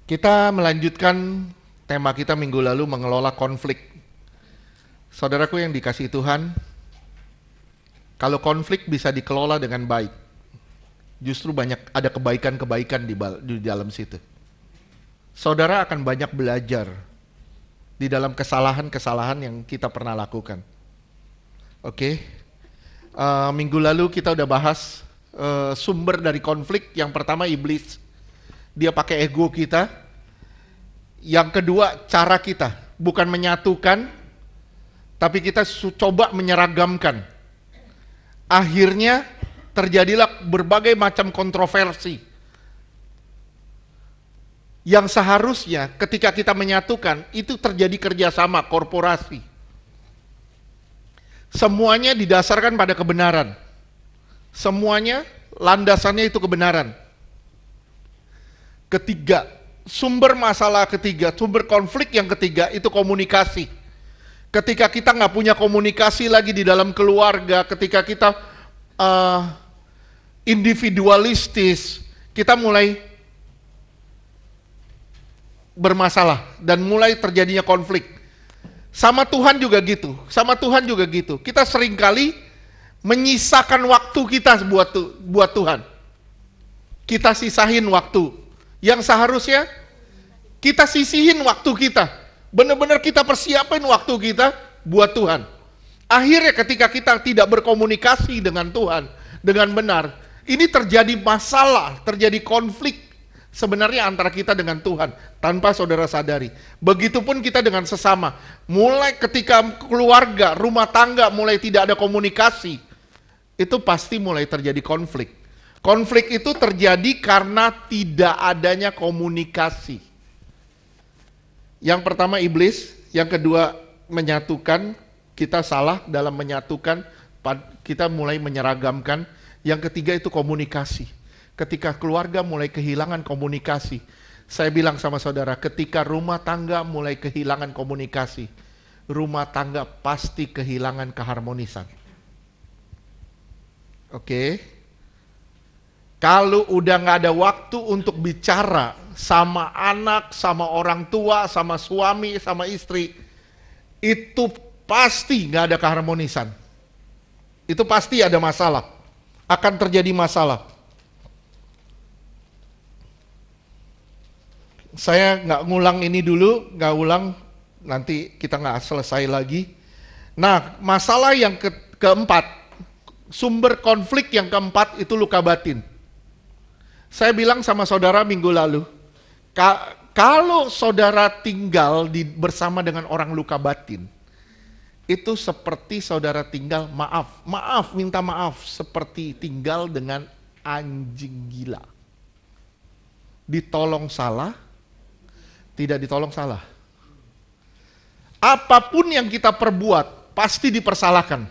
Kita melanjutkan tema kita minggu lalu mengelola konflik. Saudaraku yang dikasihi Tuhan, kalau konflik bisa dikelola dengan baik, justru banyak ada kebaikan-kebaikan di dalam situ. Saudara akan banyak belajar di dalam kesalahan-kesalahan yang kita pernah lakukan. Oke, minggu lalu kita udah bahas sumber dari konflik. Yang pertama iblis, dia pakai ego kita. Yang kedua cara kita, bukan menyatukan, tapi kita coba menyeragamkan. Akhirnya terjadilah berbagai macam kontroversi. Yang seharusnya ketika kita menyatukan, itu terjadi kerjasama korporasi. Semuanya didasarkan pada kebenaran. Semuanya landasannya itu kebenaran. Ketiga, sumber masalah ketiga, sumber konflik yang ketiga itu komunikasi. Ketika kita nggak punya komunikasi lagi di dalam keluarga, ketika kita individualistis, kita mulai bermasalah dan mulai terjadinya konflik. Sama Tuhan juga gitu, sama Tuhan juga gitu. Kita seringkali menyisakan waktu kita buat Tuhan. Kita sisahin waktu yang seharusnya kita sisihin waktu kita. Benar-benar kita persiapin waktu kita buat Tuhan. Akhirnya ketika kita tidak berkomunikasi dengan Tuhan dengan benar, ini terjadi masalah, terjadi konflik sebenarnya antara kita dengan Tuhan tanpa saudara sadari. Begitupun kita dengan sesama. Mulai ketika keluarga, rumah tangga mulai tidak ada komunikasi, itu pasti mulai terjadi konflik. Konflik itu terjadi karena tidak adanya komunikasi. Yang pertama iblis, yang kedua menyatukan, kita salah dalam menyatukan, kita mulai menyeragamkan. Yang ketiga itu komunikasi. Ketika keluarga mulai kehilangan komunikasi, saya bilang sama saudara, ketika rumah tangga mulai kehilangan komunikasi, rumah tangga pasti kehilangan keharmonisan. Oke. Kalau udah nggak ada waktu untuk bicara sama anak, sama orang tua, sama suami, sama istri, itu pasti nggak ada keharmonisan. Itu pasti ada masalah, akan terjadi masalah. Saya nggak ngulang ini dulu, nggak ulang, nanti kita nggak selesai lagi. Nah, masalah yang keempat, sumber konflik yang keempat itu luka batin. Saya bilang sama saudara minggu lalu, kalau saudara tinggal bersama dengan orang luka batin, itu seperti saudara tinggal, minta maaf, seperti tinggal dengan anjing gila. Ditolong salah, tidak ditolong salah. Apapun yang kita perbuat, pasti dipersalahkan.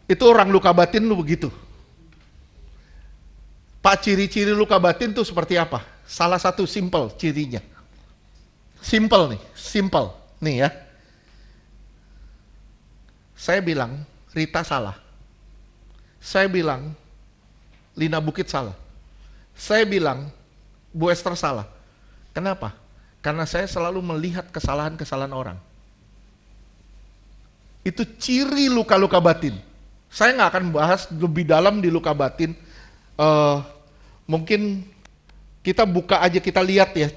Itu orang luka batin lu begitu. Pak, ciri-ciri luka batin itu seperti apa? Salah satu simple cirinya. Simple nih ya. Saya bilang, Rita salah. Saya bilang, Lina Bukit salah. Saya bilang, Bu Esther salah. Kenapa? Karena saya selalu melihat kesalahan-kesalahan orang. Itu ciri luka-luka batin. Saya nggak akan bahas lebih dalam di luka batin. Mungkin kita buka aja, kita lihat ya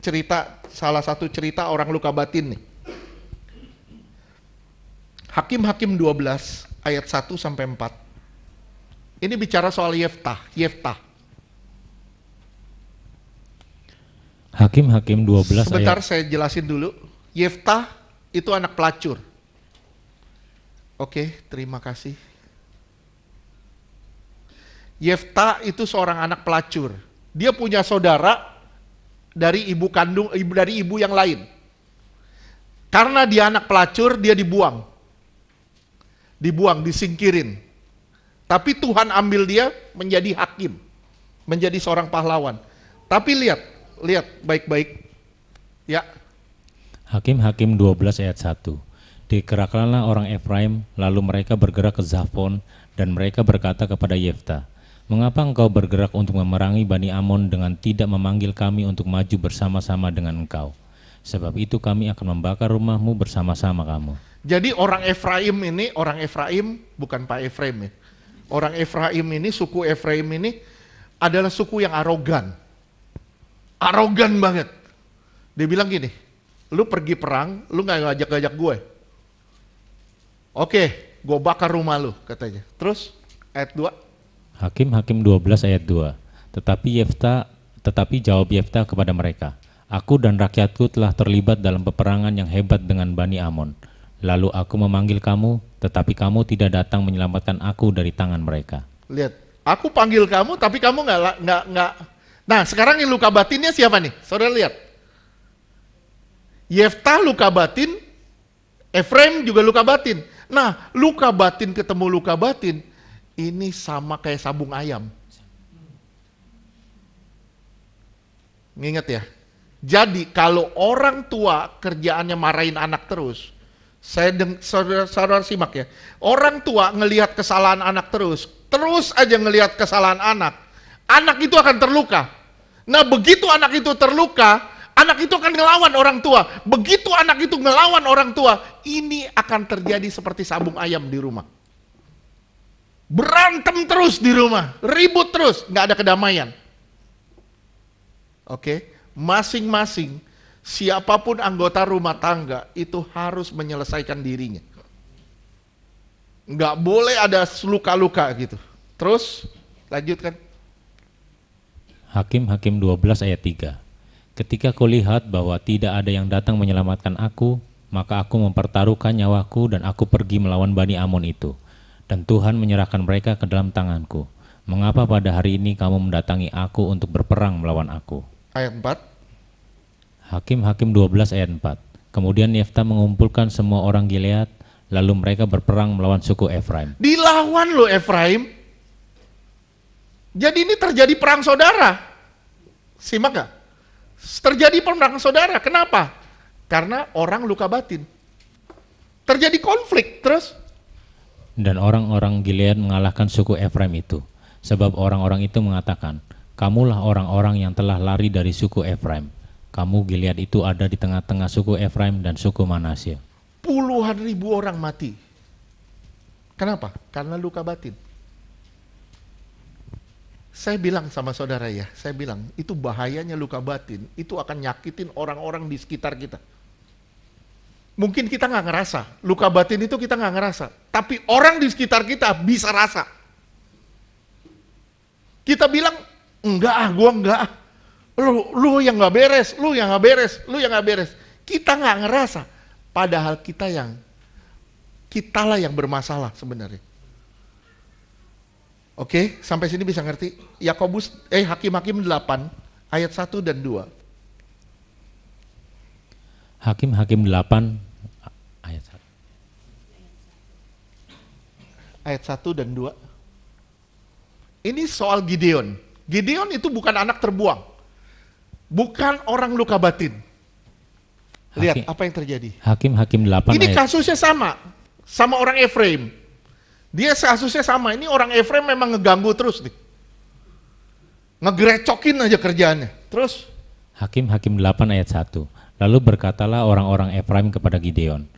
cerita, salah satu cerita orang luka batin nih. Hakim-Hakim 12 ayat 1 sampai 4. Ini bicara soal Yeftah. Hakim-Hakim 12 Sebentar ayat. saya jelasin dulu. Yeftah itu anak pelacur. Oke, terima kasih. Yeftah itu seorang anak pelacur. Dia punya saudara dari ibu kandung, dari ibu yang lain. Karena dia anak pelacur, dia dibuang, disingkirin. Tapi Tuhan ambil dia menjadi hakim, menjadi seorang pahlawan. Tapi lihat baik-baik. Ya. Hakim-Hakim 12 ayat 1. Dikerahkanlah orang Efraim, lalu mereka bergerak ke Zafon, dan mereka berkata kepada Yeftah, Mengapa engkau bergerak untuk memerangi Bani Amon dengan tidak memanggil kami untuk maju bersama-sama dengan engkau? Sebab itu kami akan membakar rumahmu bersama-sama kamu. Jadi orang Efraim bukan Pak Efraim ya. Orang Efraim ini, suku Efraim ini adalah suku yang arogan. Arogan banget. Dia bilang gini, lu pergi perang, lu gak ngajak-ngajak gue. Oke, gue bakar rumah lu, katanya. Terus ayat 2. Hakim-Hakim 12 ayat 2. Tetapi jawab Yefta kepada mereka, aku dan rakyatku telah terlibat dalam peperangan yang hebat dengan Bani Amon. Lalu aku memanggil kamu, tetapi kamu tidak datang menyelamatkan aku dari tangan mereka. Lihat, aku panggil kamu, tapi kamu nggak. Nah, sekarang yang luka batinnya siapa nih? Saudara lihat. Yefta luka batin, Efraim juga luka batin. Nah, luka batin ketemu luka batin, ini sama kayak sabung ayam. Nginget ya. Jadi kalau orang tua kerjaannya marahin anak terus, saudara simak ya. Orang tua ngelihat kesalahan anak terus aja ngelihat kesalahan anak itu akan terluka. Nah, begitu anak itu terluka, anak itu akan ngelawan orang tua. Begitu anak itu ngelawan orang tua, ini akan terjadi seperti sabung ayam di rumah. Berantem terus di rumah, ribut terus, nggak ada kedamaian. Oke, masing-masing siapapun anggota rumah tangga itu harus menyelesaikan dirinya. Nggak boleh ada luka-luka gitu. Terus, lanjutkan. Hakim-Hakim 12 ayat 3. Ketika kau lihat bahwa tidak ada yang datang menyelamatkan aku, maka aku mempertaruhkan nyawaku dan aku pergi melawan Bani Amon itu. Dan Tuhan menyerahkan mereka ke dalam tanganku. Mengapa pada hari ini kamu mendatangi aku untuk berperang melawan aku? Ayat 4. Hakim-Hakim 12 ayat 4. Kemudian Yefta mengumpulkan semua orang Gilead, lalu mereka berperang melawan suku Efraim. Dilawan loh Efraim. Jadi ini terjadi perang saudara. Simak gak? Terjadi perang saudara. Kenapa? Karena orang luka batin. Terjadi konflik terus. Dan orang-orang Gilead mengalahkan suku Efraim itu. Sebab orang-orang itu mengatakan, kamulah orang-orang yang telah lari dari suku Efraim. Kamu Gilead itu ada di tengah-tengah suku Efraim dan suku Manasye. Puluhan ribu orang mati. Kenapa? Karena luka batin. Saya bilang sama saudara ya, saya bilang itu bahayanya luka batin, itu akan nyakitin orang-orang di sekitar kita. Mungkin kita nggak ngerasa, luka batin itu kita nggak ngerasa, tapi orang di sekitar kita bisa rasa. Kita bilang, enggak ah, gua enggak ah. Lu yang nggak beres, lu yang nggak beres, lu yang nggak beres. Kita nggak ngerasa, padahal kitalah yang bermasalah sebenarnya. Oke, sampai sini bisa ngerti? Hakim-Hakim 8 ayat 1 dan 2. Hakim-Hakim 8 ayat 1. Ayat 1 dan 2. Ini soal Gideon. Gideon itu bukan anak terbuang. Bukan orang luka batin. Lihat apa yang terjadi. Hakim-Hakim 8 ini ayat. Kasusnya sama orang Efraim. Dia kasusnya sama. Ini orang Efraim memang ngeganggu terus nih. Ngegerecokin aja kerjaannya. Terus Hakim-Hakim 8 ayat 1. Lalu berkatalah orang-orang Efraim kepada Gideon,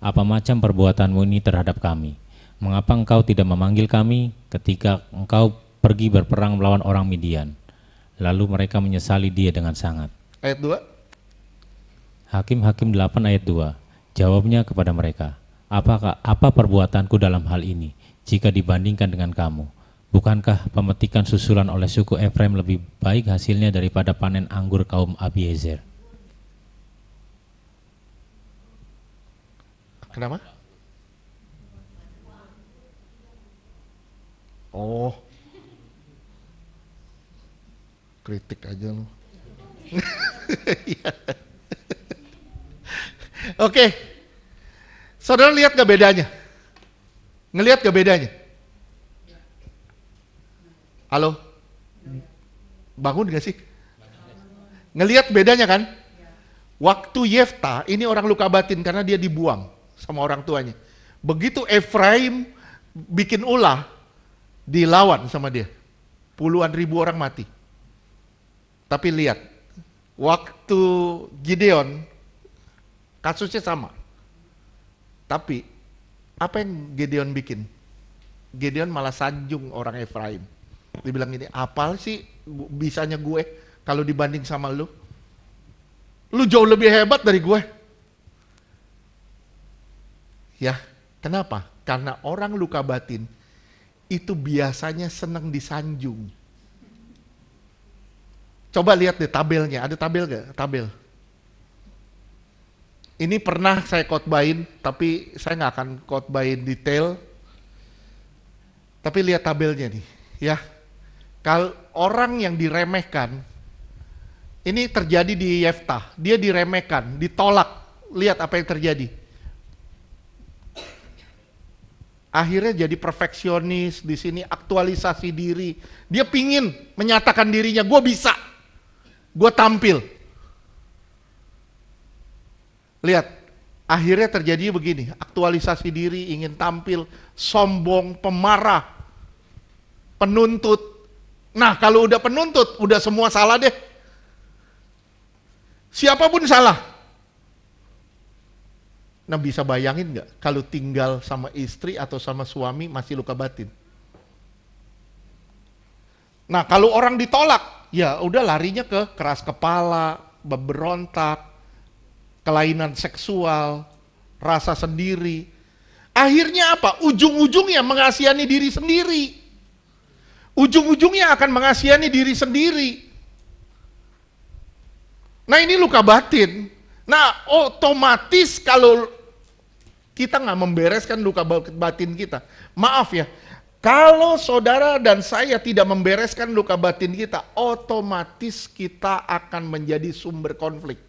apa macam perbuatanmu ini terhadap kami? Mengapa engkau tidak memanggil kami ketika engkau pergi berperang melawan orang Midian? Lalu mereka menyesali dia dengan sangat. Ayat 2. Hakim-Hakim 8 ayat 2. Jawabnya kepada mereka, apa perbuatanku dalam hal ini jika dibandingkan dengan kamu? Bukankah pemetikan susulan oleh suku Efraim lebih baik hasilnya daripada panen anggur kaum Abiezer? Kenapa? Oh, kritik aja lu. Oke, saudara lihat gak bedanya? Ngelihat gak bedanya? Halo? Bangun gak sih? Ngelihat bedanya kan? Waktu Yefta, ini orang luka batin karena dia dibuang sama orang tuanya. Begitu Efraim bikin ulah, dilawan sama dia. puluhan ribu orang mati. Tapi lihat, waktu Gideon, kasusnya sama. Tapi, apa yang Gideon bikin? Gideon malah sanjung orang Efraim. Dia bilang gini, apa sih bisanya gue kalau dibanding sama lu? Lu jauh lebih hebat dari gue. Ya, kenapa? Karena orang luka batin itu biasanya senang disanjung. Coba lihat deh tabelnya, ada tabel gak? Tabel. Ini pernah saya khotbahin, tapi saya nggak akan khotbahin detail. Tapi lihat tabelnya nih, ya. Kalau orang yang diremehkan, ini terjadi di Yeftah, dia diremehkan, ditolak. Lihat apa yang terjadi. Akhirnya jadi perfeksionis di sini, aktualisasi diri. Dia pingin menyatakan dirinya, gue bisa, gue tampil. Lihat, akhirnya terjadi begini, aktualisasi diri, ingin tampil, sombong, pemarah, penuntut. Nah, kalau udah penuntut, udah semua salah deh. Siapapun salah. Nah, bisa bayangin nggak kalau tinggal sama istri atau sama suami masih luka batin? Nah, kalau orang ditolak, ya udah larinya ke keras kepala, berontak, kelainan seksual, rasa sendiri. Akhirnya apa? Ujung-ujungnya mengasihani diri sendiri. Ujung-ujungnya akan mengasihani diri sendiri. Nah, ini luka batin. Nah, otomatis kalau kita nggak membereskan luka batin kita, maaf ya, kalau saudara dan saya tidak membereskan luka batin kita, otomatis kita akan menjadi sumber konflik.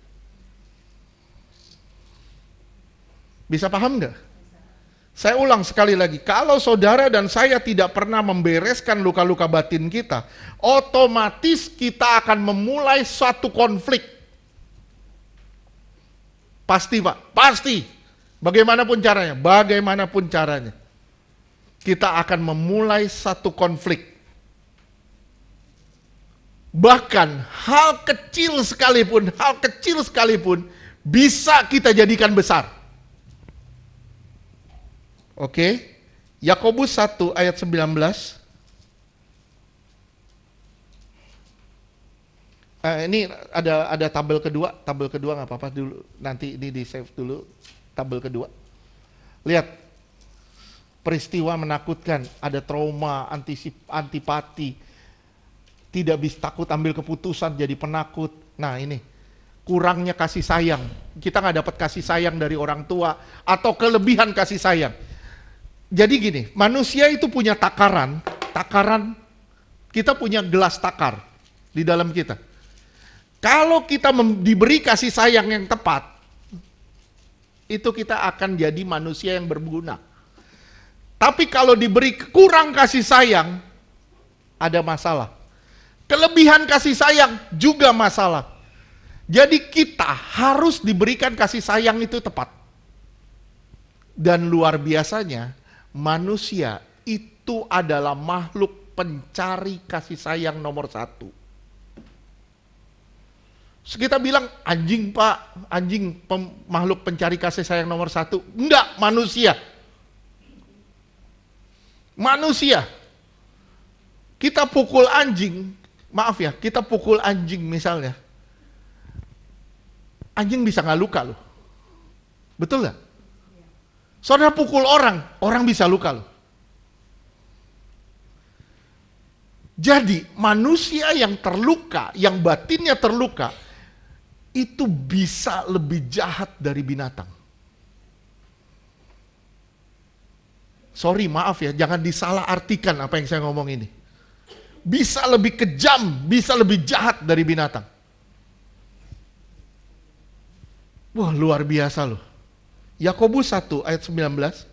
Bisa paham nggak? Saya ulang sekali lagi, kalau saudara dan saya tidak pernah membereskan luka-luka batin kita, otomatis kita akan memulai suatu konflik. Pasti Pak, pasti. Bagaimanapun caranya, kita akan memulai satu konflik. Bahkan hal kecil sekalipun bisa kita jadikan besar. Oke, Yakobus 1 ayat 19. Ini ada tabel kedua nggak apa-apa dulu, nanti ini di save dulu, tabel kedua. Lihat, peristiwa menakutkan, ada trauma, antipati, tidak bisa, takut ambil keputusan, jadi penakut. Nah ini, kurangnya kasih sayang, kita nggak dapat kasih sayang dari orang tua, atau kelebihan kasih sayang. Jadi gini, manusia itu punya takaran, kita punya gelas takar di dalam kita. Kalau kita diberi kasih sayang yang tepat, itu kita akan jadi manusia yang berguna. Tapi kalau diberi kurang kasih sayang, ada masalah. Kelebihan kasih sayang juga masalah. Jadi kita harus diberikan kasih sayang itu tepat. Dan luar biasanya, manusia itu adalah makhluk pencari kasih sayang nomor 1. So, kita bilang anjing Pak, makhluk pencari kasih sayang nomor 1. Enggak, manusia. Kita pukul anjing, maaf ya, kita pukul anjing misalnya. Anjing bisa nggak luka loh. Betul nggak? Saudara pukul orang bisa luka loh. Jadi manusia yang terluka, yang batinnya terluka, itu bisa lebih jahat dari binatang. Sorry, maaf ya, jangan disalah artikan apa yang saya ngomong ini. Bisa lebih kejam, bisa lebih jahat dari binatang. Wah, luar biasa loh. Yakobus 1 ayat 19.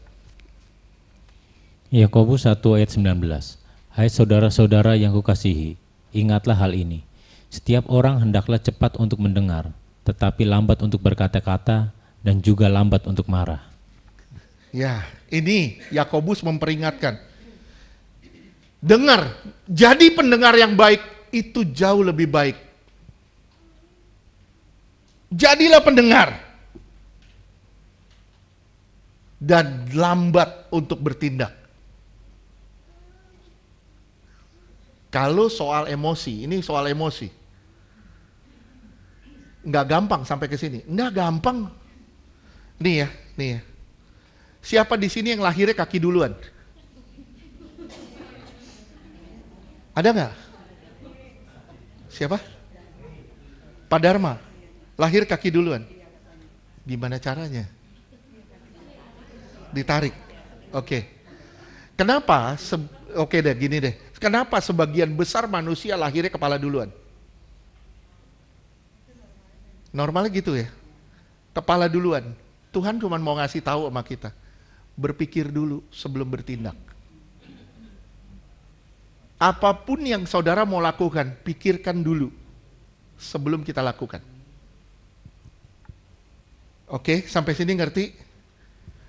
Yakobus 1 ayat 19. Hai saudara-saudara yang kukasihi, ingatlah hal ini. Setiap orang hendaklah cepat untuk mendengar, tetapi lambat untuk berkata-kata dan juga lambat untuk marah. Ya, ini Yakobus memperingatkan. Dengar, jadi pendengar yang baik itu jauh lebih baik. Jadilah pendengar dan lambat untuk bertindak. Kalau soal emosi, ini soal emosi. Nggak gampang sampai ke sini. Nggak gampang. Nih ya. Siapa di sini yang lahirnya kaki duluan? Ada nggak? Siapa? Pak Dharma. Lahir kaki duluan. Gimana caranya? Ditarik. Oke. Kenapa? Oke deh, gini deh. Kenapa sebagian besar manusia lahirnya kepala duluan? Normalnya gitu ya. Kepala duluan. Tuhan cuma mau ngasih tahu sama kita. Berpikir dulu sebelum bertindak. Apapun yang saudara mau lakukan, pikirkan dulu sebelum kita lakukan. Oke, sampai sini ngerti?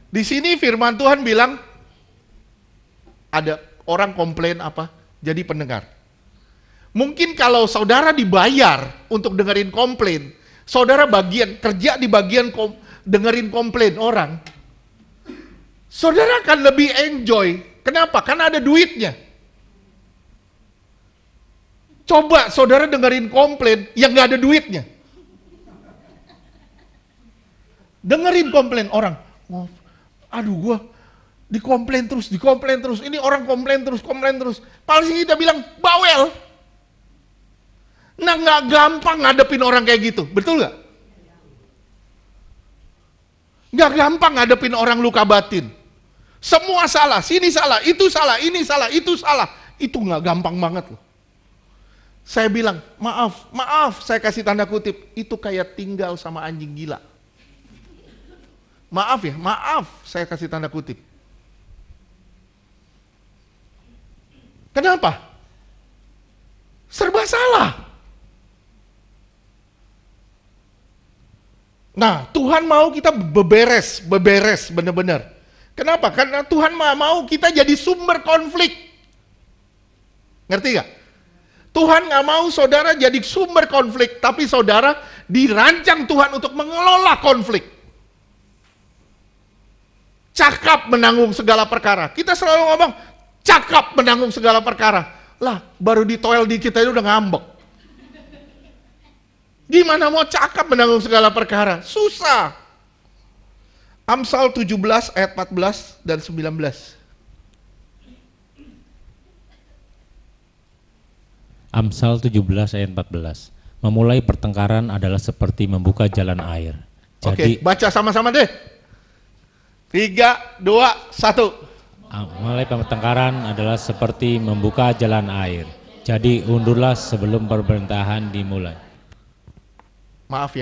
Di sini firman Tuhan bilang, ada orang komplain apa? Jadi pendengar. Mungkin kalau saudara dibayar untuk dengerin komplain, saudara kerja di bagian dengerin komplain orang, saudara akan lebih enjoy. Kenapa? Karena ada duitnya. Coba saudara dengerin komplain yang gak ada duitnya. Dengerin komplain orang. Aduh gua dikomplain terus. Ini orang komplain terus. Paling kita bilang, bawel. Nah gak gampang ngadepin orang kayak gitu. Betul gak? Gak gampang ngadepin orang luka batin. Semua salah, sini salah, itu salah, ini salah, itu salah. Itu gak gampang banget loh. Saya bilang, maaf, saya kasih tanda kutip, itu kayak tinggal sama anjing gila. Maaf, saya kasih tanda kutip. Kenapa? Serba salah. Nah, Tuhan mau kita beberes benar-benar. Kenapa? Karena Tuhan mau kita jadi sumber konflik. Ngerti gak? Tuhan gak mau saudara jadi sumber konflik, tapi saudara dirancang Tuhan untuk mengelola konflik. Cakap menanggung segala perkara. Kita selalu ngomong, cakap menanggung segala perkara. Lah, baru di toel di kita itu udah ngambek. Gimana mau cakap menanggung segala perkara? Susah. Amsal 17 ayat 14 dan 19. Amsal 17 ayat 14. Memulai pertengkaran adalah seperti membuka jalan air. Oke, baca sama-sama deh. 3, 2, 1. Memulai pertengkaran adalah seperti membuka jalan air. Jadi undurlah sebelum pemerintahan dimulai. Maaf.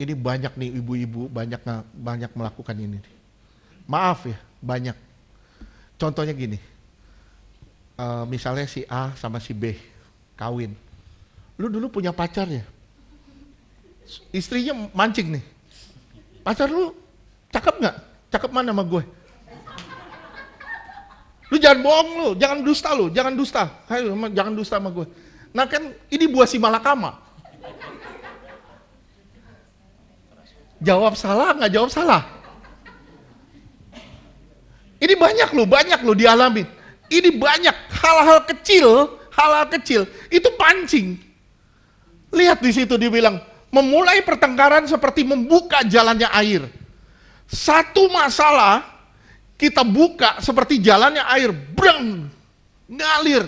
Ini banyak nih ibu-ibu, banyak melakukan ini. Maaf ya, banyak. Contohnya gini. Misalnya si A sama si B kawin. Lu dulu punya pacar ya? Istrinya mancing nih. Pacar lu cakep nggak? Cakep mana sama gue? Lu jangan bohong lu, jangan dusta. Ayo, jangan dusta sama gue. Nah kan ini buah si malakama. Jawab salah nggak jawab salah. Ini banyak lu dialamin. Ini banyak hal-hal kecil itu pancing. Lihat di situ dibilang memulai pertengkaran seperti membuka jalannya air. Satu masalah kita buka seperti jalannya air, breng, ngalir.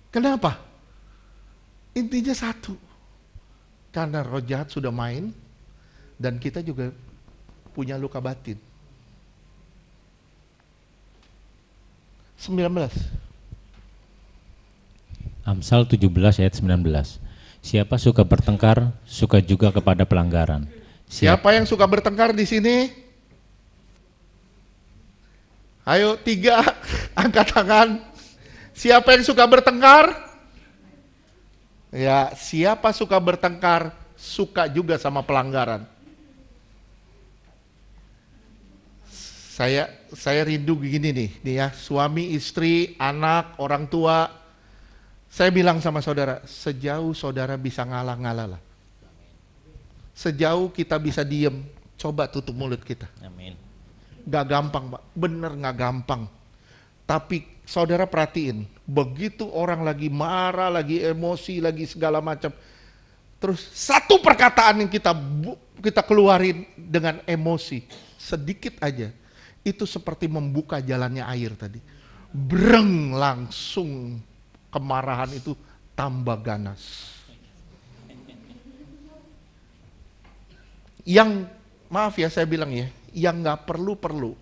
Kenapa? Intinya satu. Karena roh jahat sudah main dan kita juga punya luka batin. 19. Amsal 17 ayat 19. Siapa suka bertengkar, suka juga kepada pelanggaran. Siapa yang suka bertengkar di sini? Ayo 3, angkat tangan. Siapa yang suka bertengkar? Ya, siapa suka bertengkar, suka juga sama pelanggaran. Saya rindu begini nih ya, suami, istri, anak, orang tua. Saya bilang sama saudara, sejauh saudara bisa ngalah-ngalah lah. Sejauh kita bisa diem, coba tutup mulut kita. Amin. Gak gampang, Pak. Bener gak gampang. Tapi saudara perhatiin, begitu orang lagi marah, lagi emosi, lagi segala macam. Terus satu perkataan yang kita keluarin dengan emosi, sedikit aja. Itu seperti membuka jalannya air tadi. Breng, langsung kemarahan itu tambah ganas. Yang, maaf ya saya bilang ya, yang gak perlu-perlu,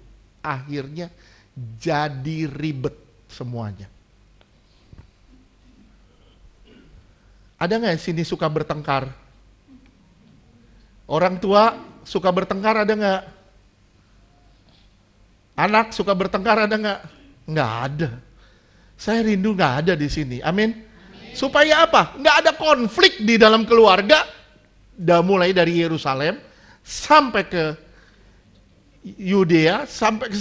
akhirnya jadi ribet semuanya. Ada nggak yang sini suka bertengkar? Orang tua suka bertengkar ada nggak? Anak suka bertengkar ada nggak? Nggak ada. Saya rindu nggak ada di sini. Amin. Supaya apa? Nggak ada konflik di dalam keluarga. Mulai dari Yerusalem sampai ke Yudea, sampai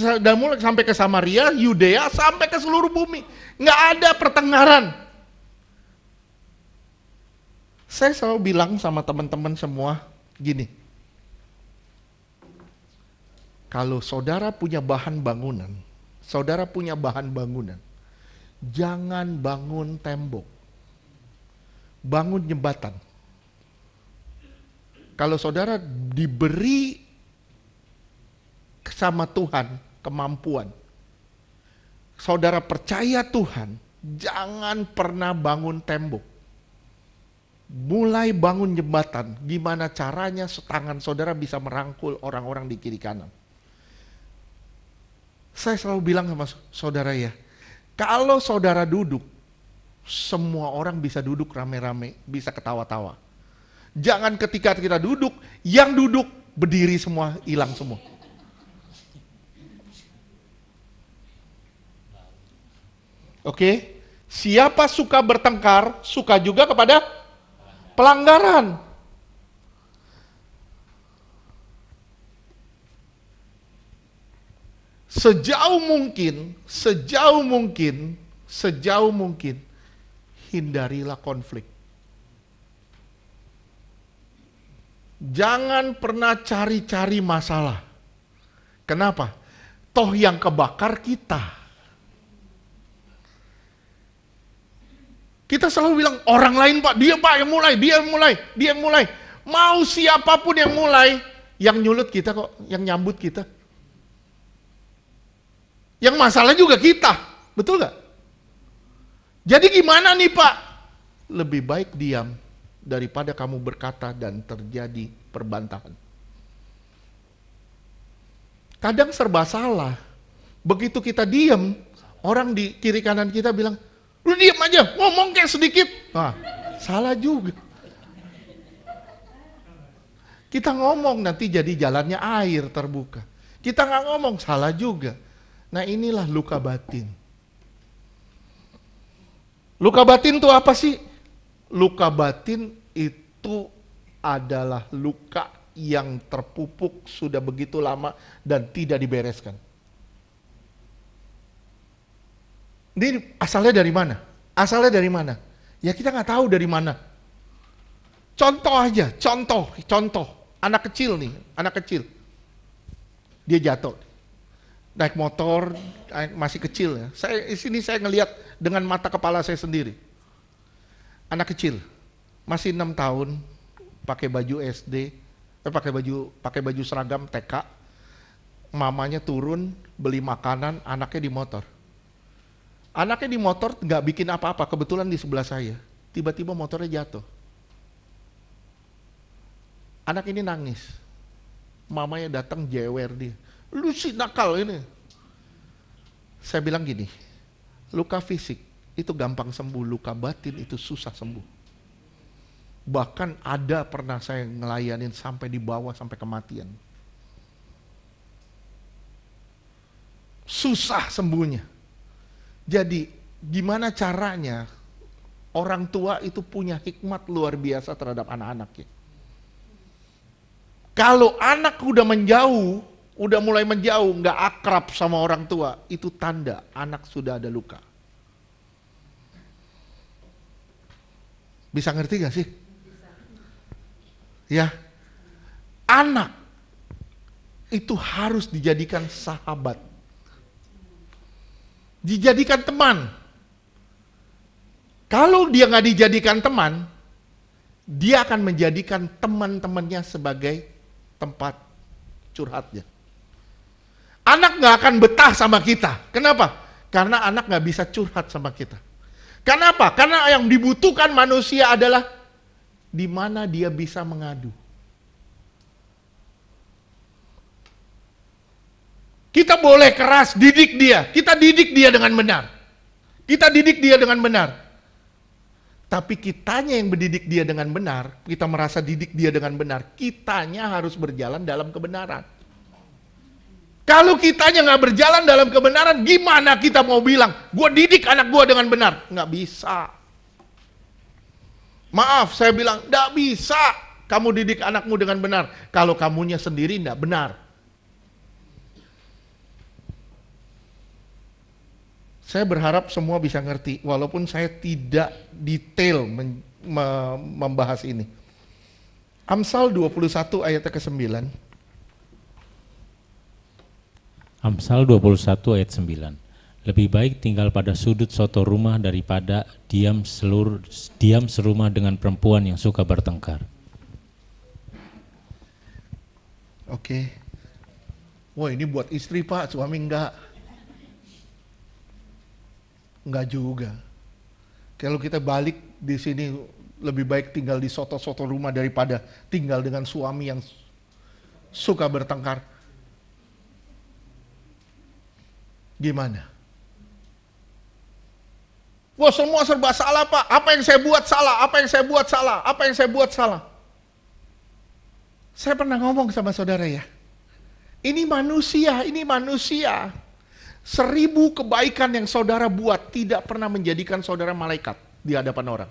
ke Samaria, Yudea, sampai ke seluruh bumi. Nggak ada pertengkaran. Saya selalu bilang sama teman-teman semua gini, kalau saudara punya bahan bangunan, jangan bangun tembok, bangun jembatan. Kalau saudara diberi sama Tuhan kemampuan, saudara percaya Tuhan, jangan pernah bangun tembok. Mulai bangun jembatan, gimana caranya tangan saudara bisa merangkul orang-orang di kiri kanan. Saya selalu bilang sama saudara ya, kalau saudara duduk, semua orang bisa duduk rame-rame, bisa ketawa-tawa. Jangan ketika kita duduk, yang duduk berdiri semua, hilang semua. Oke, siapa suka bertengkar, suka juga kepada pelanggaran. Sejauh mungkin, hindarilah konflik. Jangan pernah cari-cari masalah. Kenapa? Toh yang kebakar kita. Kita selalu bilang, orang lain Pak, dia yang mulai. Mau siapapun yang mulai, yang nyulut kita kok, yang nyambut kita. Yang masalah juga kita, betul gak? Jadi gimana nih Pak? Lebih baik diam, daripada kamu berkata dan terjadi perbantahan. Kadang serba salah. Begitu kita diam, orang di kiri kanan kita bilang, lu diam aja, ngomong kayak sedikit. Nah, salah juga. Kita ngomong nanti jadi jalannya air terbuka. Kita nggak ngomong, salah juga. Nah inilah luka batin. Luka batin itu apa sih? Luka batin itu adalah luka yang terpupuk sudah begitu lama dan tidak dibereskan. Ini asalnya dari mana? Ya kita nggak tahu dari mana. Contoh aja, contoh. Anak kecil. Dia jatuh. Naik motor, masih kecil ya. Saya ngelihat dengan mata kepala saya sendiri. Anak kecil, masih 6 tahun, pakai baju SD, pakai baju seragam TK. Mamanya turun beli makanan, anaknya di motor. Anaknya di motor nggak bikin apa-apa, kebetulan di sebelah saya. Tiba-tiba motornya jatuh. Anak ini nangis. Mamanya datang jewer dia. Lu sih nakal ini. Saya bilang gini, luka fisik itu gampang sembuh, luka batin itu susah sembuh. Bahkan ada pernah saya ngelayanin sampai dibawa sampai kematian. Susah sembuhnya. Jadi gimana caranya orang tua itu punya hikmat luar biasa terhadap anak-anaknya. Kalau anak udah menjauh, udah mulai menjauh, nggak akrab sama orang tua, itu tanda anak sudah ada luka. Bisa ngerti gak sih? Ya, anak itu harus dijadikan sahabat, dijadikan teman. Kalau dia nggak dijadikan teman, dia akan menjadikan teman-temannya sebagai tempat curhatnya. Anak nggak akan betah sama kita. Kenapa? Karena anak nggak bisa curhat sama kita. Kenapa? Karena yang dibutuhkan manusia adalah di mana dia bisa mengadu. Kita boleh keras, didik dia. Kita didik dia dengan benar. Kita didik dia dengan benar. Tapi kitanya yang mendidik dia dengan benar, kita merasa didik dia dengan benar, kitanya harus berjalan dalam kebenaran. Kalau kitanya nggak berjalan dalam kebenaran, gimana kita mau bilang, gue didik anak gue dengan benar? Nggak bisa. Maaf, saya bilang, nggak bisa kamu didik anakmu dengan benar, kalau kamunya sendiri nggak benar. Saya berharap semua bisa ngerti, walaupun saya tidak detail membahas ini. Amsal 21 ayat ke-9. Amsal 21 ayat 9. Lebih baik tinggal pada sudut soto rumah daripada diam serumah dengan perempuan yang suka bertengkar. Oke. Wah, ini buat istri Pak, suami enggak. Enggak juga. Kalau kita balik di sini, lebih baik tinggal di soto-soto rumah daripada tinggal dengan suami yang suka bertengkar. Gimana? Wah, semua serba salah Pak. Apa yang saya buat salah? Apa yang saya buat salah? Apa yang saya buat salah? Saya pernah ngomong sama saudara ya. Ini manusia, ini manusia. 1000 kebaikan yang saudara buat tidak pernah menjadikan saudara malaikat di hadapan orang.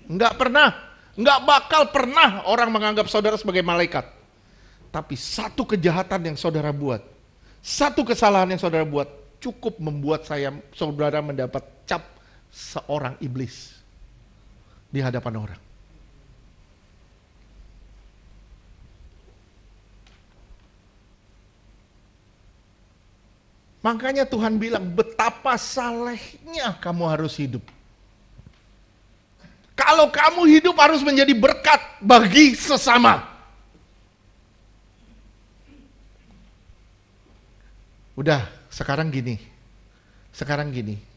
Enggak pernah, enggak bakal pernah orang menganggap saudara sebagai malaikat. Tapi satu kejahatan yang saudara buat, satu kesalahan yang saudara buat, cukup membuat saudara mendapat cap seorang iblis di hadapan orang. Makanya Tuhan bilang, betapa salehnya kamu harus hidup. Kalau kamu hidup harus menjadi berkat bagi sesama. Udah, sekarang gini.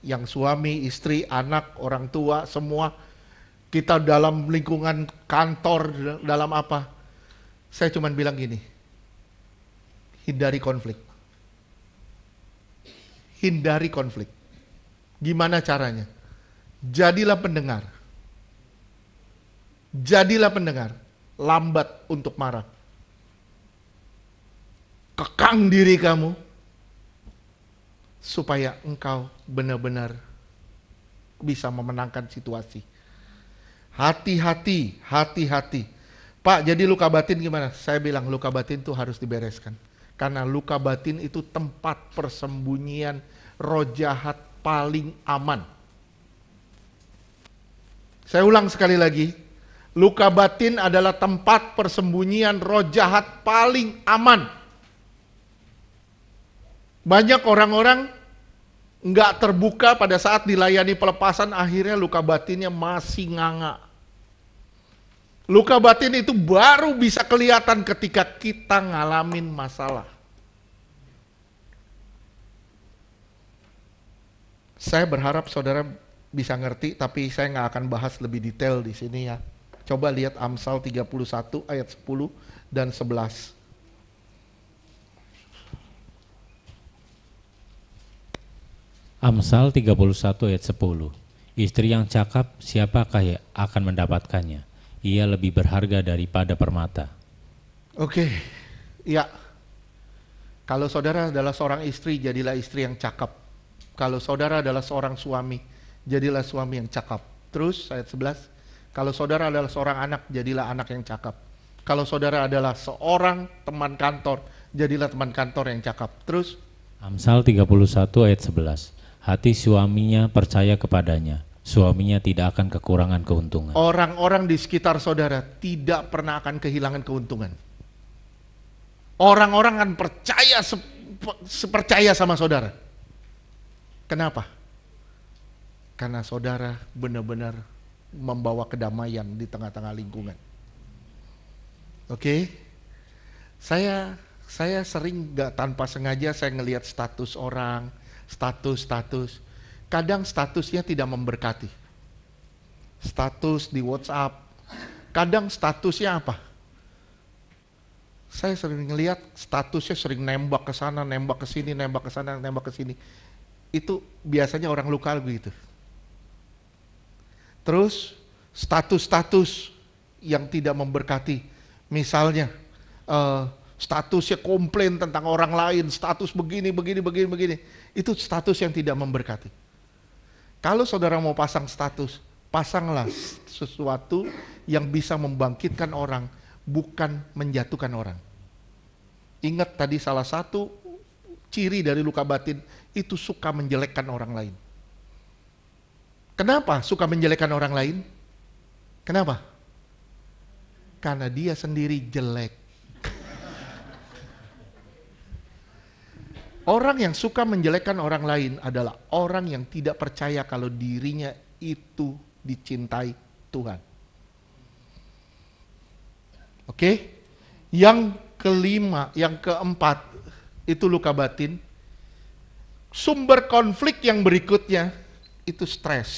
Yang suami, istri, anak, orang tua, semua, kita dalam lingkungan kantor, dalam apa. Saya cuma bilang gini, hindari konflik. Hindari konflik. Gimana caranya? Jadilah pendengar. Jadilah pendengar. Lambat untuk marah. Kekang diri kamu. Supaya engkau benar-benar bisa memenangkan situasi. Hati-hati, hati-hati. Pak, jadi luka batin gimana? Saya bilang luka batin itu harus dibereskan. Karena luka batin itu tempat persembunyian roh jahat paling aman. Saya ulang sekali lagi, luka batin adalah tempat persembunyian roh jahat paling aman. Banyak orang-orang nggak terbuka pada saat dilayani pelepasan, akhirnya luka batinnya masih nganga. Luka batin itu baru bisa kelihatan ketika kita ngalamin masalah. Saya berharap saudara bisa ngerti, tapi saya nggak akan bahas lebih detail di sini ya. Coba lihat Amsal 31 ayat 10 dan 11. Amsal 31 ayat 10. Istri yang cakap, siapakah yang akan mendapatkannya? Ia lebih berharga daripada permata. Oke, ya. Kalau saudara adalah seorang istri, jadilah istri yang cakap. Kalau saudara adalah seorang suami, jadilah suami yang cakap. Terus ayat 11, kalau saudara adalah seorang anak, jadilah anak yang cakap. Kalau saudara adalah seorang teman kantor, Jadilah teman kantor yang cakap. Terus? Amsal 31 ayat 11. Hati suaminya percaya kepadanya, suaminya tidak akan kekurangan keuntungan. Orang-orang di sekitar saudara tidak pernah akan kehilangan keuntungan. Orang-orang akan percaya sama saudara. Kenapa? Karena saudara benar-benar membawa kedamaian di tengah-tengah lingkungan. Oke? Saya sering gak tanpa sengaja saya ngelihat status orang, status. Kadang statusnya tidak memberkati. Status di WhatsApp. Kadang statusnya apa? Saya sering ngelihat statusnya sering nembak ke sana, nembak ke sini, nembak ke sana, nembak ke sini. Itu biasanya orang luka gitu. Terus status-status yang tidak memberkati. Misalnya statusnya komplain tentang orang lain, status begini. Itu status yang tidak memberkati. Kalau saudara mau pasang status, pasanglah sesuatu yang bisa membangkitkan orang, bukan menjatuhkan orang. Ingat tadi salah satu ciri dari luka batin itu suka menjelekkan orang lain. Kenapa suka menjelekkan orang lain? Kenapa? Karena dia sendiri jelek. Orang yang suka menjelekkan orang lain adalah orang yang tidak percaya kalau dirinya itu dicintai Tuhan. Oke? Yang kelima, yang keempat, itu luka batin. Sumber konflik yang berikutnya itu stres.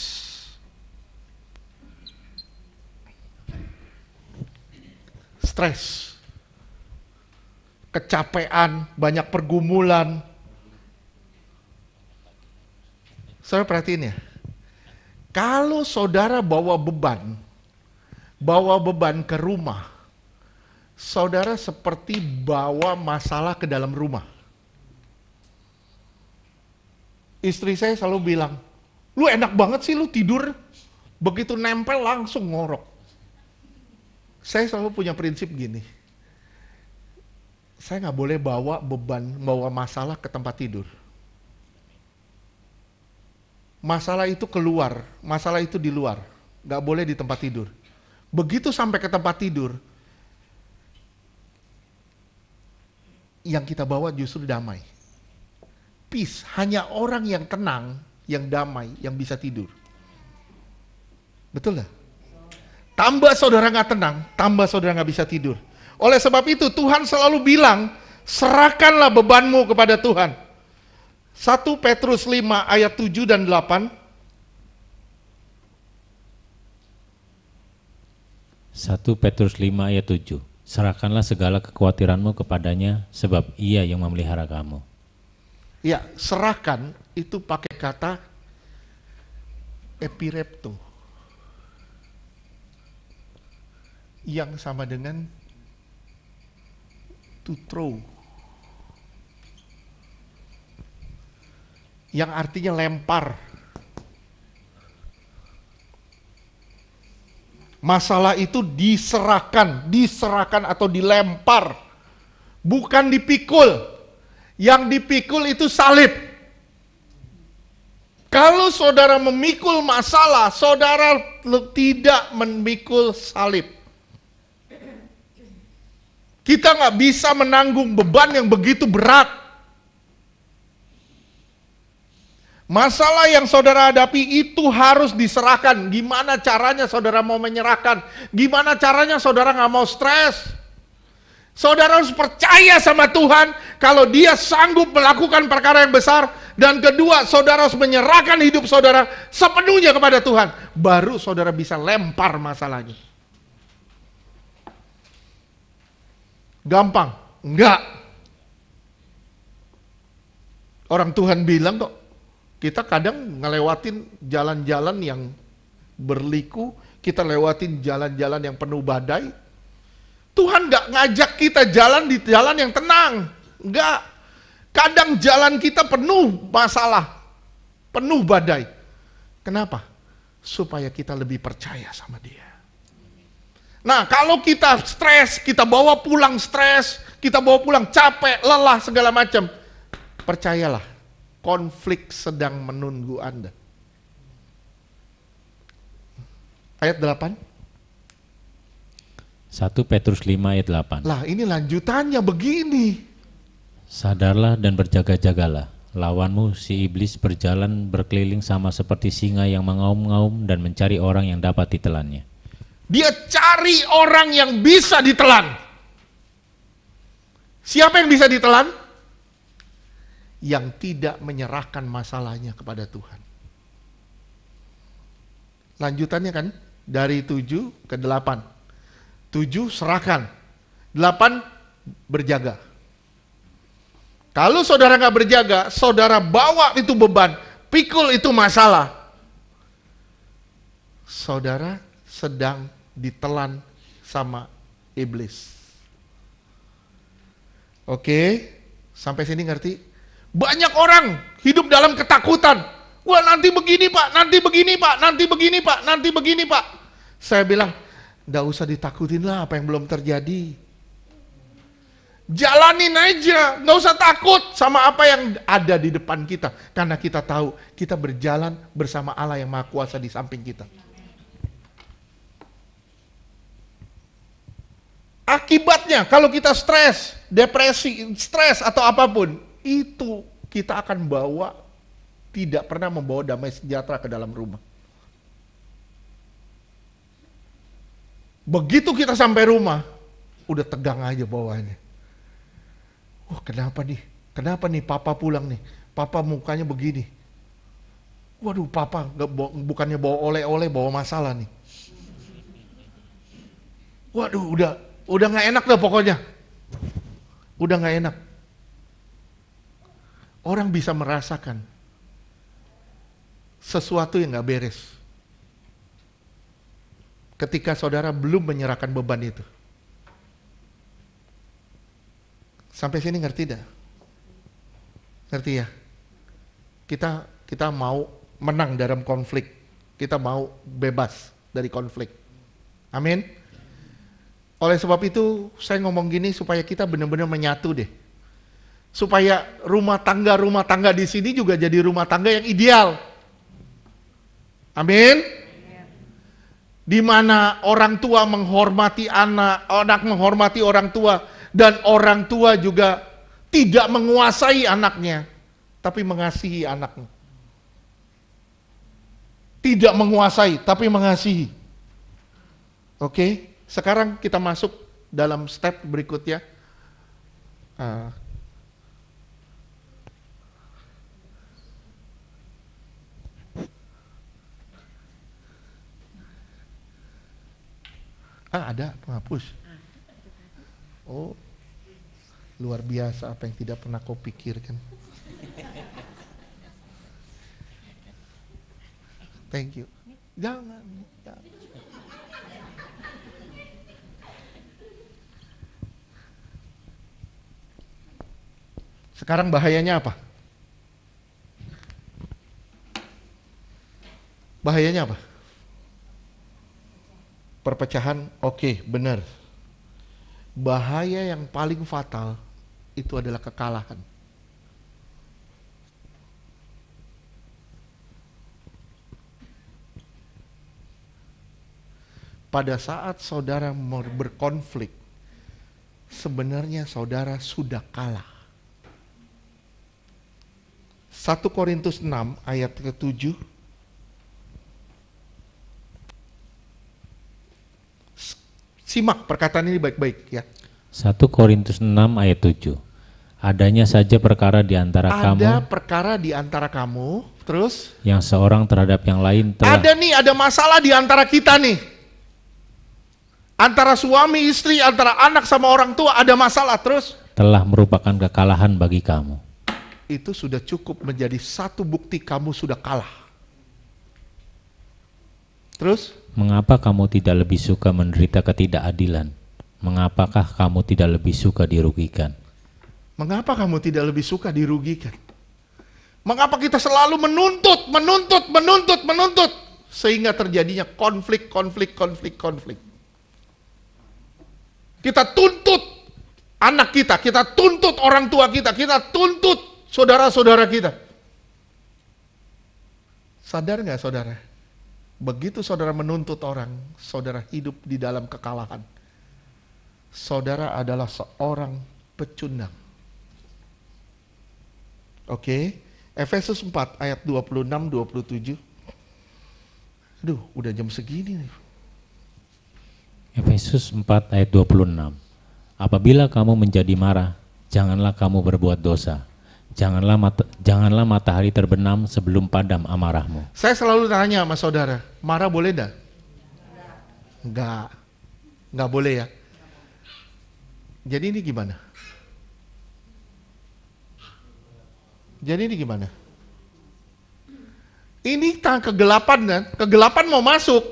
Stres. Kecapean, banyak pergumulan. Saudara perhatiin ya. Kalau saudara bawa beban ke rumah, saudara seperti bawa masalah ke dalam rumah. Istri saya selalu bilang, lu enak banget sih lu tidur, begitu nempel langsung ngorok. Saya selalu punya prinsip gini, saya nggak boleh bawa beban, bawa masalah ke tempat tidur. Masalah itu keluar, masalah itu di luar, nggak boleh di tempat tidur. Begitu sampai ke tempat tidur, yang kita bawa justru damai. Peace, hanya orang yang tenang, yang damai, yang bisa tidur. Betul gak? Tambah saudara gak tenang, tambah saudara gak bisa tidur. Oleh sebab itu Tuhan selalu bilang, serahkanlah bebanmu kepada Tuhan. 1 Petrus 5 ayat 7 dan 8. 1 Petrus 5 ayat 7. Serahkanlah segala kekhawatiranmu kepadanya, sebab ia yang memelihara kamu. Ya, serahkan itu pakai kata epirepto. Yang sama dengan to throw. Yang artinya lempar. Masalah itu diserahkan atau dilempar. Bukan dipikul. Yang dipikul itu salib. Kalau saudara memikul masalah, saudara tidak memikul salib. Kita nggak bisa menanggung beban yang begitu berat. Masalah yang saudara hadapi itu harus diserahkan. Gimana caranya saudara mau menyerahkan? Gimana caranya saudara nggak mau stres? Saudara harus percaya sama Tuhan kalau Dia sanggup melakukan perkara yang besar. Dan kedua, saudara harus menyerahkan hidup saudara sepenuhnya kepada Tuhan. Baru saudara bisa lempar masalahnya. Gampang? Enggak. Orang Tuhan bilang kok, kita kadang ngelewatin jalan-jalan yang berliku, kita lewatin jalan-jalan yang penuh badai. Tuhan gak ngajak kita jalan di jalan yang tenang. Enggak. Kadang jalan kita penuh masalah, penuh badai. Kenapa? Supaya kita lebih percaya sama Dia. Nah, kalau kita stres, kita bawa pulang stres, kita bawa pulang capek, lelah, segala macam. Percayalah, konflik sedang menunggu Anda. Ayat 8. 1 Petrus 5 ayat 8. Lah ini lanjutannya begini. Sadarlah dan berjaga-jagalah. Lawanmu si iblis berjalan berkeliling sama seperti singa yang mengaum-ngaum dan mencari orang yang dapat ditelannya. Dia cari orang yang bisa ditelan. Siapa yang bisa ditelan? Yang tidak menyerahkan masalahnya kepada Tuhan. Lanjutannya kan dari 7 ke 8. 7 serahkan, 8 berjaga. Kalau saudara nggak berjaga, saudara bawa itu beban, pikul itu masalah. Saudara sedang ditelan sama iblis. Oke, sampai sini ngerti? Banyak orang hidup dalam ketakutan. Wah, nanti begini Pak, nanti begini Pak, nanti begini Pak, nanti begini Pak. Saya bilang, nggak usah ditakutin lah apa yang belum terjadi. Jalanin aja, nggak usah takut sama apa yang ada di depan kita. Karena kita tahu, kita berjalan bersama Allah yang Maha Kuasa di samping kita. Akibatnya, kalau kita stres, depresi, stres atau apapun, itu kita akan tidak pernah membawa damai sejahtera ke dalam rumah. Begitu kita sampai rumah, udah tegang aja bawaannya. Oh, kenapa nih? Kenapa nih papa pulang nih? Papa mukanya begini. Waduh, papa bukannya bawa oleh-oleh, bawa masalah nih. Waduh, udah nggak enak dah pokoknya. Udah nggak enak. Orang bisa merasakan sesuatu yang nggak beres ketika saudara belum menyerahkan beban itu. Sampai sini ngerti dah? Ngerti ya? Kita mau menang dalam konflik. Kita mau bebas dari konflik. Amin. Oleh sebab itu saya ngomong gini supaya kita benar-benar menyatu deh. Supaya rumah tangga di sini juga jadi rumah tangga yang ideal. Amin. Di mana orang tua menghormati anak, anak menghormati orang tua, dan orang tua juga tidak menguasai anaknya, tapi mengasihi anaknya. Tidak menguasai, tapi mengasihi. Oke, sekarang kita masuk dalam step berikutnya. Ada penghapus. Oh, luar biasa apa yang tidak pernah kau pikirkan. Thank you. Jangan. Sekarang bahayanya apa? Bahayanya apa? Perpecahan, oke, benar. Bahaya yang paling fatal itu adalah kekalahan. Pada saat saudara berkonflik, sebenarnya saudara sudah kalah. 1 Korintus 6 ayat ke-7. Simak perkataan ini baik-baik ya. 1 Korintus 6 ayat 7. Adanya saja perkara di antara kamu. Ada perkara di antara kamu, terus? Yang seorang terhadap yang lain telah. Ada masalah di antara kita nih. Antara suami, istri, antara anak sama orang tua ada masalah, terus? Telah merupakan kekalahan bagi kamu. Itu sudah cukup menjadi satu bukti kamu sudah kalah. Terus? Mengapa kamu tidak lebih suka menderita ketidakadilan? Mengapakah kamu tidak lebih suka dirugikan? Mengapa kamu tidak lebih suka dirugikan? Mengapa kita selalu menuntut, sehingga terjadinya konflik. Kita tuntut, anak kita tuntut orang tua kita tuntut saudara-saudara kita. Sadar nggak saudara? Begitu saudara menuntut orang, saudara hidup di dalam kekalahan. Saudara adalah seorang pecundang. Oke, Efesus 4 ayat 26-27. Aduh, udah jam segini nih. Efesus 4 ayat 26. Apabila kamu menjadi marah, janganlah kamu berbuat dosa. Janganlah matahari terbenam sebelum padam amarahmu. Saya selalu tanya sama saudara, marah boleh enggak? Enggak boleh ya. Jadi ini gimana? Ini kegelapan kan? Kegelapan mau masuk.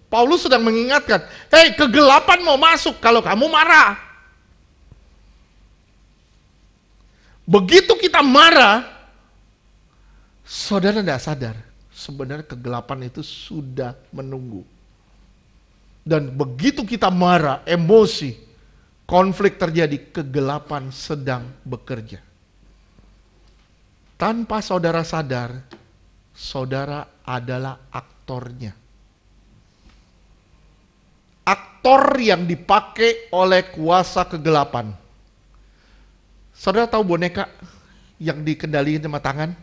Paulus sedang mengingatkan, hei kegelapan mau masuk kalau kamu marah. Begitu kita marah, saudara tidak sadar, sebenarnya kegelapan itu sudah menunggu. Dan begitu kita marah, emosi, konflik terjadi, kegelapan sedang bekerja. Tanpa saudara sadar, saudara adalah aktornya. Aktor yang dipakai oleh kuasa kegelapan. Saudara tahu boneka yang dikendalikan sama tangan?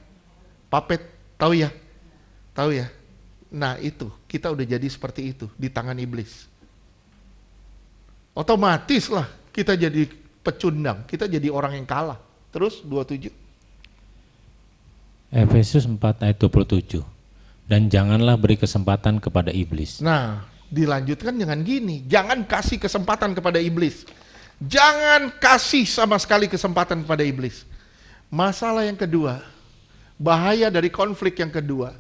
Puppet, tahu ya? Tahu ya? Nah itu, kita udah jadi seperti itu di tangan iblis. Otomatis lah kita jadi pecundang, kita jadi orang yang kalah. Terus 27. Efesus 4 ayat 27. Dan janganlah beri kesempatan kepada iblis. Nah, dilanjutkan dengan gini, jangan kasih kesempatan kepada iblis. Jangan kasih sama sekali kesempatan kepada iblis. Masalah yang kedua, bahaya dari konflik yang kedua.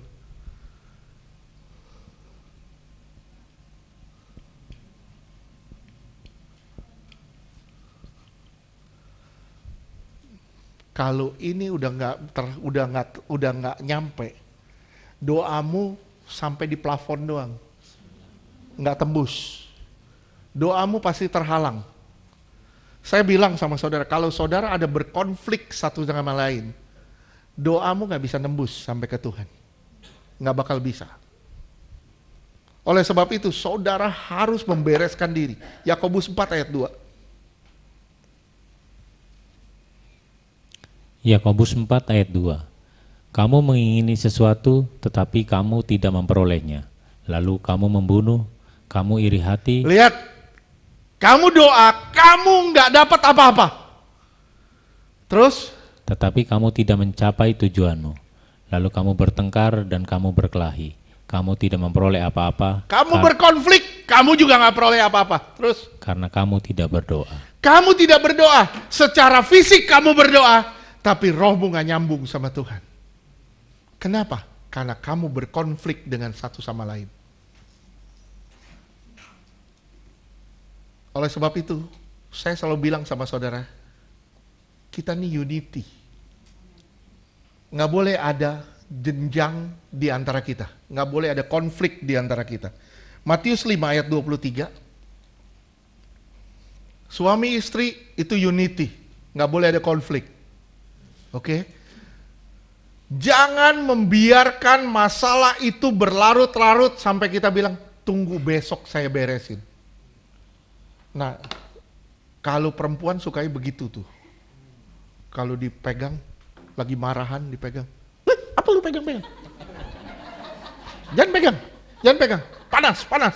Kalau ini udah nggak nyampe, doamu sampai di plafon doang, nggak tembus. Doamu pasti terhalang. Saya bilang sama saudara, kalau saudara ada berkonflik satu sama lain, doamu nggak bisa nembus sampai ke Tuhan, nggak bakal bisa. Oleh sebab itu, saudara harus membereskan diri. Yakobus 4 ayat 2. Yakobus 4 ayat 2. Kamu mengingini sesuatu tetapi kamu tidak memperolehnya. Lalu kamu membunuh, kamu iri hati. Lihat, kamu doa, kamu nggak dapat apa-apa. Terus? Tetapi kamu tidak mencapai tujuanmu. Lalu kamu bertengkar dan kamu berkelahi. Kamu tidak memperoleh apa-apa. Kamu berkonflik, kamu juga nggak peroleh apa-apa. Terus? Karena kamu tidak berdoa. Kamu tidak berdoa. Secara fisik kamu berdoa, tapi rohmu nggak nyambung sama Tuhan. Kenapa? Karena kamu berkonflik dengan satu sama lain. Oleh sebab itu, saya selalu bilang sama saudara, kita ini unity. Nggak boleh ada jenjang di antara kita. Nggak boleh ada konflik di antara kita. Matius 5 ayat 23. Suami istri itu unity. Nggak boleh ada konflik. Oke? Jangan membiarkan masalah itu berlarut-larut sampai kita bilang, tunggu besok saya beresin. Nah, kalau perempuan sukanya begitu tuh. Kalau dipegang, lagi marahan dipegang. Apa lu pegang-pegang? Jangan pegang, jangan pegang. Panas, panas.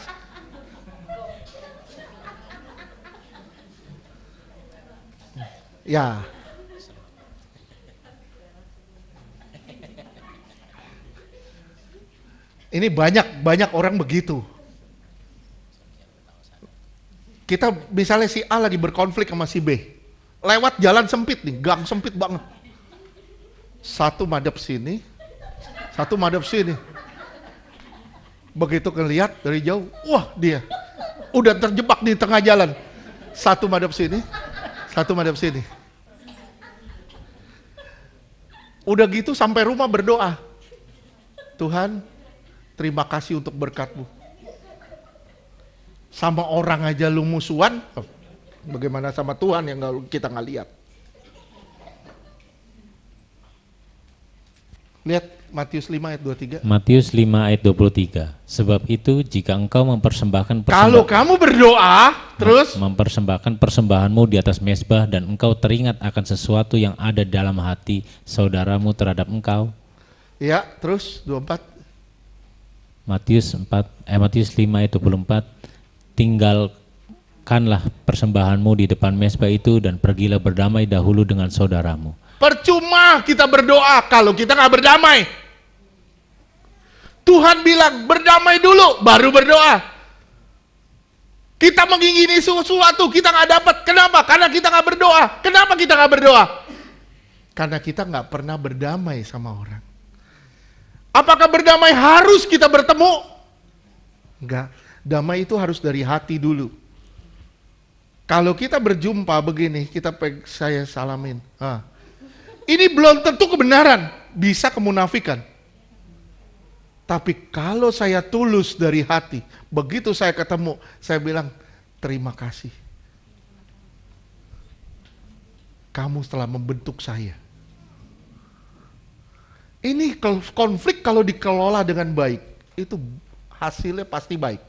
Ya. Ini banyak orang begitu. Kita misalnya si A lagi berkonflik sama si B. Lewat jalan sempit nih, gang sempit banget. Satu madep sini, satu madep sini. Begitu ngeliat dari jauh, wah dia udah terjebak di tengah jalan. Satu madep sini, satu madep sini. Udah gitu sampai rumah berdoa. Tuhan, terima kasih untuk berkat-Mu. Sama orang aja lu musuhan, Bagaimana sama Tuhan yang kita nggak lihat. Lihat Matius 5 ayat 23. Matius 5 ayat 23. Sebab itu jika engkau mempersembahkan Kalau kamu berdoa, terus mempersembahkan persembahanmu di atas mezbah dan engkau teringat akan sesuatu yang ada dalam hati saudaramu terhadap engkau. Ya, terus 24. Matius 5 ayat 24. Tinggalkanlah persembahanmu di depan mezbah itu dan pergilah berdamai dahulu dengan saudaramu. Percuma kita berdoa kalau kita nggak berdamai. Tuhan bilang berdamai dulu, baru berdoa. Kita mengingini sesuatu, kita nggak dapat. Kenapa? Karena kita nggak berdoa. Kenapa kita nggak berdoa? Karena kita nggak pernah berdamai sama orang. Apakah berdamai harus kita bertemu? Enggak. Damai itu harus dari hati dulu. Kalau kita berjumpa begini, saya salamin. Ini belum tentu kebenaran, bisa kemunafikan. Tapi kalau saya tulus dari hati, begitu saya ketemu, saya bilang, terima kasih. Kamu telah membentuk saya. Ini konflik kalau dikelola dengan baik, itu hasilnya pasti baik.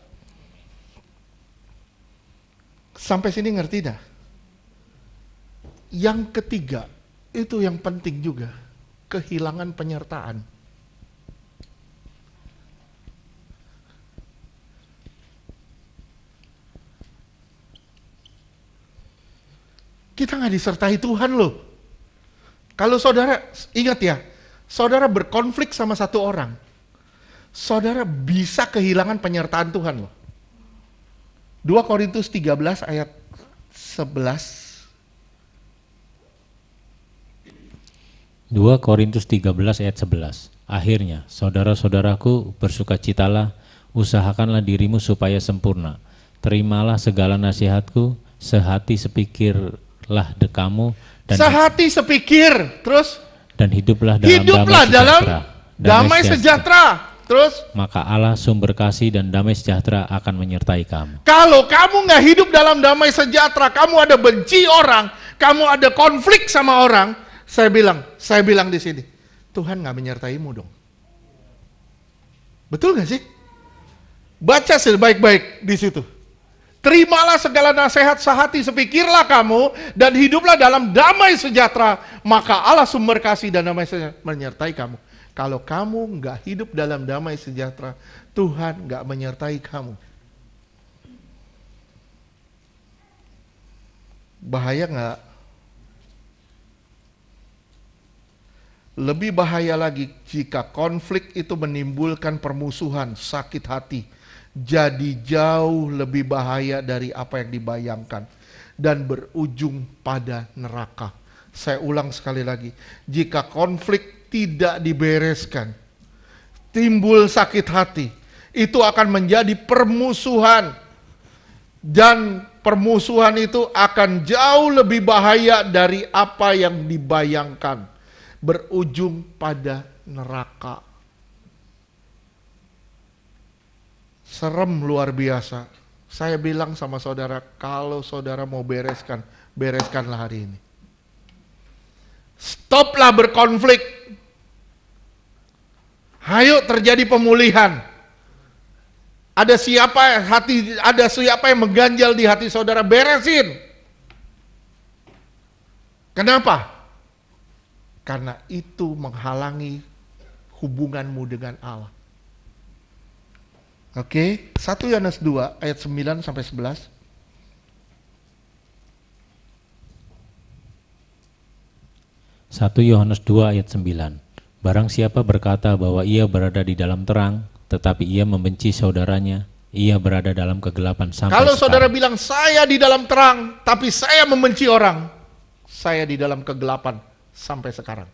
Sampai sini ngerti dah? Yang ketiga, itu yang penting juga, kehilangan penyertaan. Kita nggak disertai Tuhan loh. Kalau saudara, ingat ya, saudara berkonflik sama satu orang, saudara bisa kehilangan penyertaan Tuhan loh. 2 Korintus 13 ayat 11. 2 Korintus 13 ayat 11. Akhirnya, saudara-saudaraku, bersukacitalah, usahakanlah dirimu supaya sempurna. Terimalah segala nasihatku, sehati sepikirlah kamu dan sehati sepikir, terus dan hiduplah dalam damai sejahtera. Terus maka Allah sumber kasih dan damai sejahtera akan menyertai kamu. Kalau kamu nggak hidup dalam damai sejahtera, kamu ada benci orang, kamu ada konflik sama orang, saya bilang di sini, Tuhan nggak menyertaimu dong. Betul nggak sih? Baca sebaik-baik di situ. Terimalah segala nasihat sehati sepikirlah kamu dan hiduplah dalam damai sejahtera, maka Allah sumber kasih dan damai sejahtera menyertai kamu. Kalau kamu nggak hidup dalam damai sejahtera, Tuhan nggak menyertai kamu. Bahaya nggak? Lebih bahaya lagi jika konflik itu menimbulkan permusuhan, sakit hati. Jadi jauh lebih bahaya dari apa yang dibayangkan dan berujung pada neraka. Saya ulang sekali lagi, jika konflik tidak dibereskan, timbul sakit hati, itu akan menjadi permusuhan. Dan permusuhan itu akan jauh lebih bahaya dari apa yang dibayangkan. Berujung pada neraka. Serem luar biasa. Saya bilang sama saudara, kalau saudara mau bereskan, bereskanlah hari ini. Stoplah berkonflik. Ayo terjadi pemulihan. Ada siapa yang mengganjal di hati saudara, beresin. Kenapa? Karena itu menghalangi hubunganmu dengan Allah. Oke, 1 Yohanes 2 ayat 9 sampai 11. 1 Yohanes 2 ayat 9. Barang siapa berkata bahwa ia berada di dalam terang, tetapi ia membenci saudaranya, ia berada dalam kegelapan sampai Kalau sekarang. saudara bilang, saya di dalam terang, tapi saya membenci orang, saya di dalam kegelapan sampai sekarang.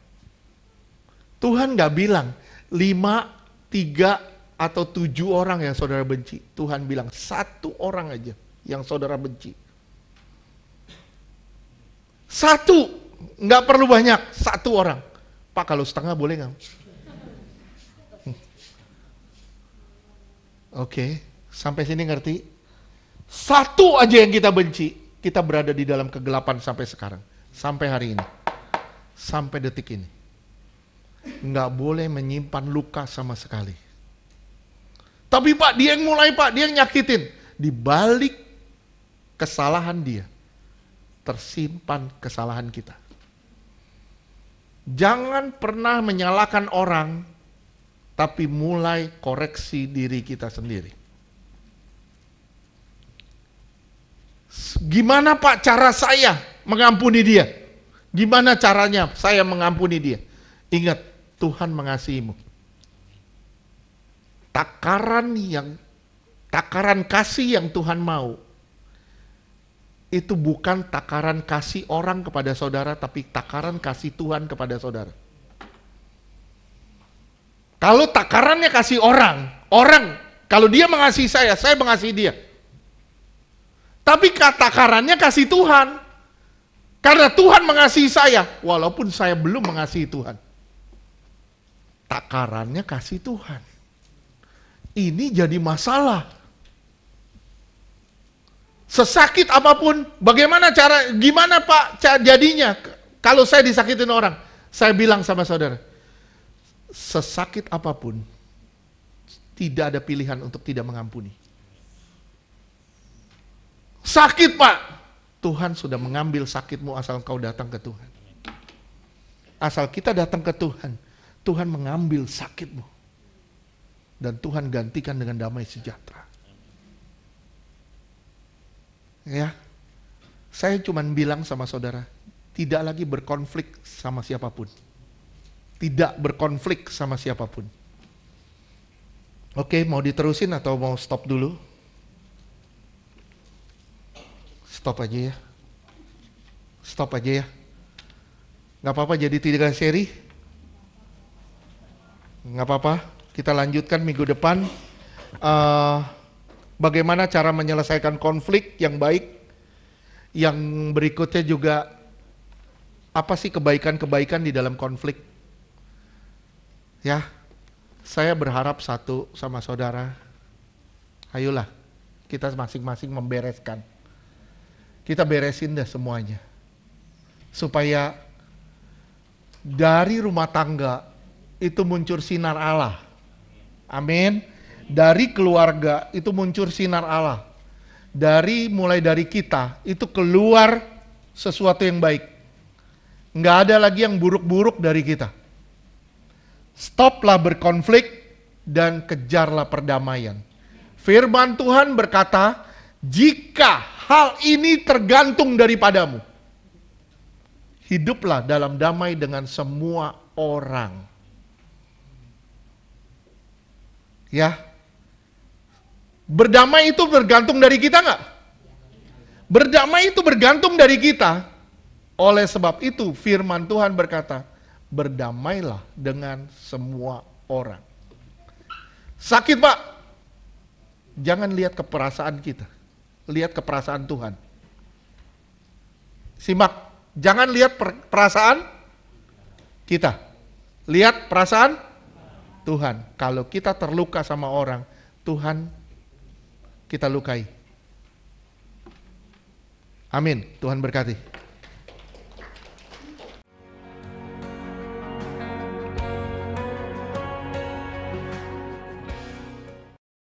Tuhan gak bilang 5, 3, atau 7 orang yang saudara benci. Tuhan bilang 1 orang aja yang saudara benci. 1, nggak perlu banyak, 1 orang. Pak, kalau setengah boleh nggak? Oke, sampai sini ngerti? 1 aja yang kita benci, kita berada di dalam kegelapan sampai sekarang. Sampai hari ini. Sampai detik ini. Nggak boleh menyimpan luka sama sekali. Tapi Pak, dia yang mulai Pak, dia yang nyakitin. Di balik kesalahan dia, tersimpan kesalahan kita. Jangan pernah menyalahkan orang, tapi mulai koreksi diri kita sendiri. Gimana Pak cara saya mengampuni dia? Gimana caranya saya mengampuni dia? Ingat, Tuhan mengasihimu. Takaran kasih yang Tuhan mau, itu bukan takaran kasih orang kepada saudara, tapi takaran kasih Tuhan kepada saudara. Kalau takarannya kasih orang kalau dia mengasihi saya mengasihi dia. Tapi takarannya kasih Tuhan. Karena Tuhan mengasihi saya, walaupun saya belum mengasihi Tuhan. Takarannya kasih Tuhan. Ini jadi masalah. Sesakit apapun, gimana Pak jadinya kalau saya disakitin orang? Saya bilang sama saudara, sesakit apapun, tidak ada pilihan untuk tidak mengampuni. Sakit Pak, Tuhan sudah mengambil sakitmu asal kau datang ke Tuhan. Asal kita datang ke Tuhan, Tuhan mengambil sakitmu. Dan Tuhan gantikan dengan damai sejahtera. Ya, saya cuma bilang sama saudara, tidak lagi berkonflik sama siapapun. Tidak berkonflik sama siapapun. Oke, mau diterusin atau mau stop dulu? Stop aja ya. Stop aja ya. Gak apa-apa jadi 3 seri? Gak apa-apa, kita lanjutkan minggu depan. Bagaimana cara menyelesaikan konflik yang baik. Yang berikutnya juga, apa sih kebaikan-kebaikan di dalam konflik. Ya, saya berharap satu sama saudara, ayolah kita masing-masing membereskan. Kita beresin deh semuanya. Supaya dari rumah tangga itu muncul sinar Allah. Amin. Dari keluarga itu muncul sinar Allah. Mulai dari kita itu keluar sesuatu yang baik. Nggak ada lagi yang buruk-buruk dari kita. Stoplah berkonflik dan kejarlah perdamaian. Firman Tuhan berkata, jika hal ini tergantung daripadamu, hiduplah dalam damai dengan semua orang. Ya, berdamai itu bergantung dari kita nggak? Berdamai itu bergantung dari kita. Oleh sebab itu firman Tuhan berkata, berdamailah dengan semua orang. Sakit Pak, jangan lihat ke perasaan kita. Lihat ke perasaan Tuhan. Simak, jangan lihat perasaan kita. Lihat perasaan Tuhan. Kalau kita terluka sama orang, Tuhan kita lukai. Amin. Tuhan berkati.